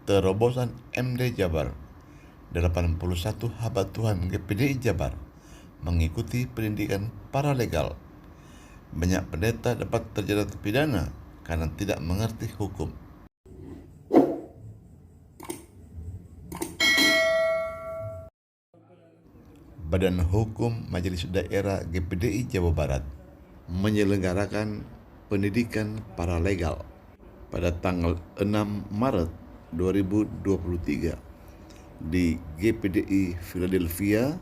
Terobosan MD Jabar, 81 hamba Tuhan GPDI Jabar mengikuti pendidikan paralegal. Banyak pendeta dapat terjerat pidana karena tidak mengerti hukum. Badan Hukum Majelis Daerah GPDI Jawa Barat menyelenggarakan pendidikan paralegal pada tanggal 6 Maret 2023 di GPDI Philadelphia,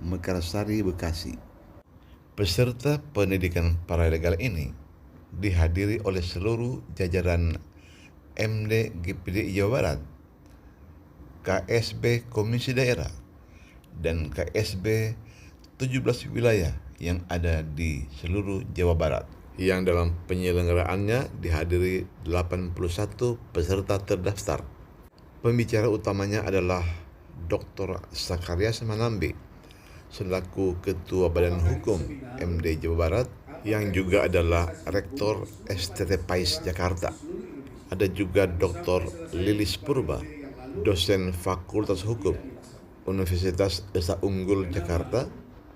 Mekarsari, Bekasi. Peserta pendidikan paralegal ini dihadiri oleh seluruh jajaran MD GPDI Jawa Barat, KSB Komisi Daerah, dan KSB 17 wilayah yang ada di seluruh Jawa Barat, yang dalam penyelenggaraannya dihadiri 81 peserta terdaftar. Pembicara utamanya adalah Dr. Sakarias Manambe selaku Ketua Badan Hukum MD Jawa Barat, yang juga adalah Rektor STT PAIS Jakarta. Ada juga Dr. Lilis Purba, dosen Fakultas Hukum Universitas Esa Unggul Jakarta,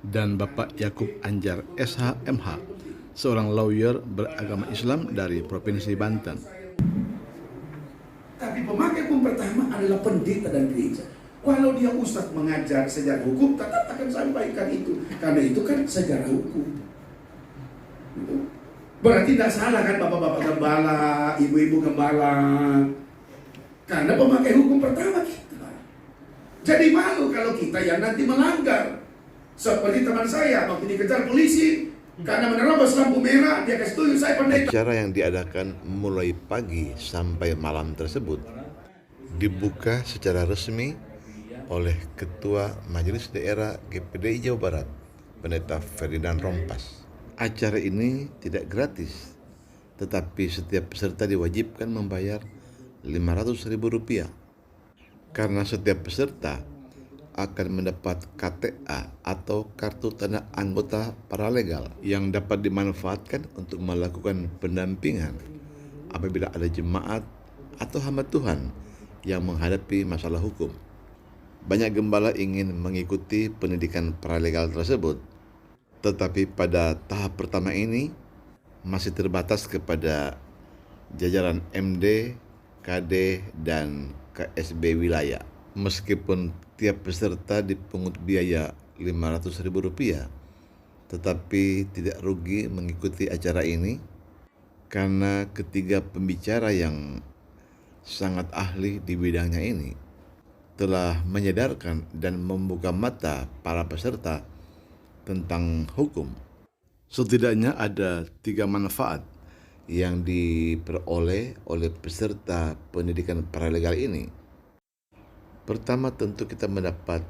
dan Bapak Yakub Anjar SH MH, seorang lawyer beragama Islam dari Provinsi Banten. Tapi pemakai hukum pertama adalah pendeta dan gereja. Kalau dia ustadz mengajar sejarah hukum, tetap akan sampaikan itu. Karena itu kan sejarah hukum. Berarti tidak salah kan bapak-bapak gembala, ibu-ibu gembala. Karena pemakai hukum pertama kita. Jadi malu kalau kita yang nanti melanggar. Seperti teman saya waktu dikejar polisi karena menerobos lampu merah, dia kasih tunjuk saya pendeta. Acara yang diadakan mulai pagi sampai malam tersebut dibuka secara resmi oleh Ketua Majelis Daerah GPDI Jawa Barat, Pendeta Ferdinand Rompas. Acara ini tidak gratis, tetapi setiap peserta diwajibkan membayar Rp500.000 karena setiap peserta akan mendapat KTA atau kartu tanda anggota paralegal yang dapat dimanfaatkan untuk melakukan pendampingan apabila ada jemaat atau hamba Tuhan yang menghadapi masalah hukum. Banyak gembala ingin mengikuti pendidikan paralegal tersebut, tetapi pada tahap pertama ini masih terbatas kepada jajaran MD, KD, dan KSB wilayah. Meskipun tiap peserta dipungut biaya Rp500.000, tetapi tidak rugi mengikuti acara ini karena ketiga pembicara yang sangat ahli di bidangnya ini telah menyadarkan dan membuka mata para peserta tentang hukum. Setidaknya ada 3 manfaat yang diperoleh oleh peserta pendidikan paralegal ini. Pertama, tentu kita mendapat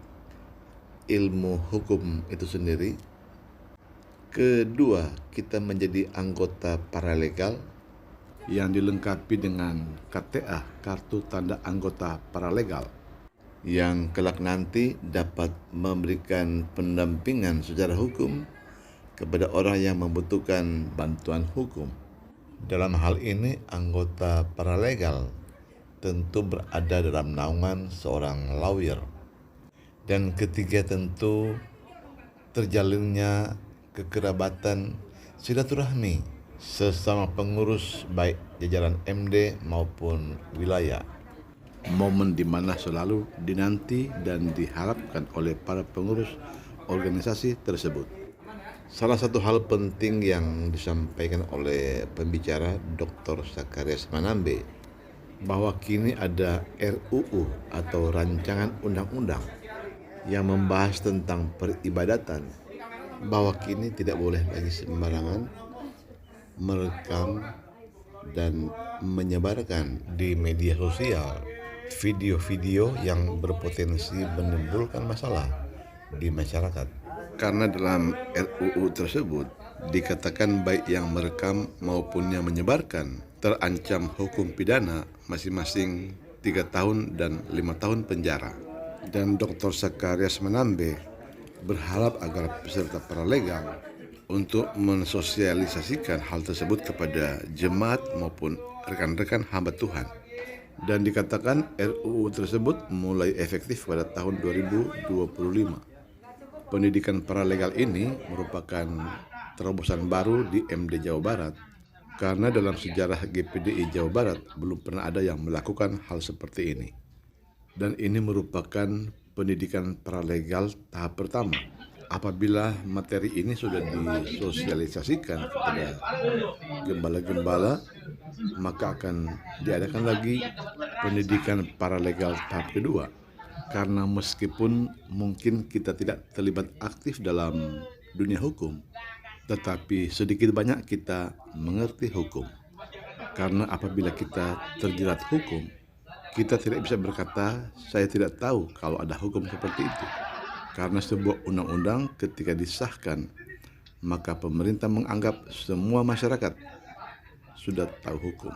ilmu hukum itu sendiri. Kedua, kita menjadi anggota paralegal yang dilengkapi dengan KTA, kartu tanda anggota paralegal, yang kelak nanti dapat memberikan pendampingan secara hukum kepada orang yang membutuhkan bantuan hukum. Dalam hal ini, anggota paralegal tentu berada dalam naungan seorang lawyer. Dan ketiga, tentu terjalinnya kekerabatan silaturahmi sesama pengurus baik jajaran MD maupun wilayah. Momen di mana selalu dinanti dan diharapkan oleh para pengurus organisasi tersebut. Salah satu hal penting yang disampaikan oleh pembicara Dr. Sakarias Manambe, bahwa kini ada RUU atau Rancangan Undang-Undang yang membahas tentang peribadatan, bahwa kini tidak boleh lagi sembarangan merekam dan menyebarkan di media sosial video-video yang berpotensi menimbulkan masalah di masyarakat. Karena dalam RUU tersebut dikatakan baik yang merekam maupun yang menyebarkan terancam hukum pidana masing-masing 3 tahun dan 5 tahun penjara. Dan Dr. Sakarias Manambe berharap agar peserta paralegal untuk mensosialisasikan hal tersebut kepada jemaat maupun rekan-rekan hamba Tuhan. Dan dikatakan RUU tersebut mulai efektif pada tahun 2025. Pendidikan paralegal ini merupakan terobosan baru di MD Jawa Barat karena dalam sejarah GPDI Jawa Barat belum pernah ada yang melakukan hal seperti ini. Dan ini merupakan pendidikan paralegal tahap pertama. Apabila materi ini sudah disosialisasikan kepada gembala-gembala, maka akan diadakan lagi pendidikan paralegal tahap kedua. Karena meskipun mungkin kita tidak terlibat aktif dalam dunia hukum, tetapi sedikit banyak kita mengerti hukum. Karena apabila kita terjerat hukum, kita tidak bisa berkata, saya tidak tahu kalau ada hukum seperti itu. Karena sebuah undang-undang ketika disahkan, maka pemerintah menganggap semua masyarakat sudah tahu hukum.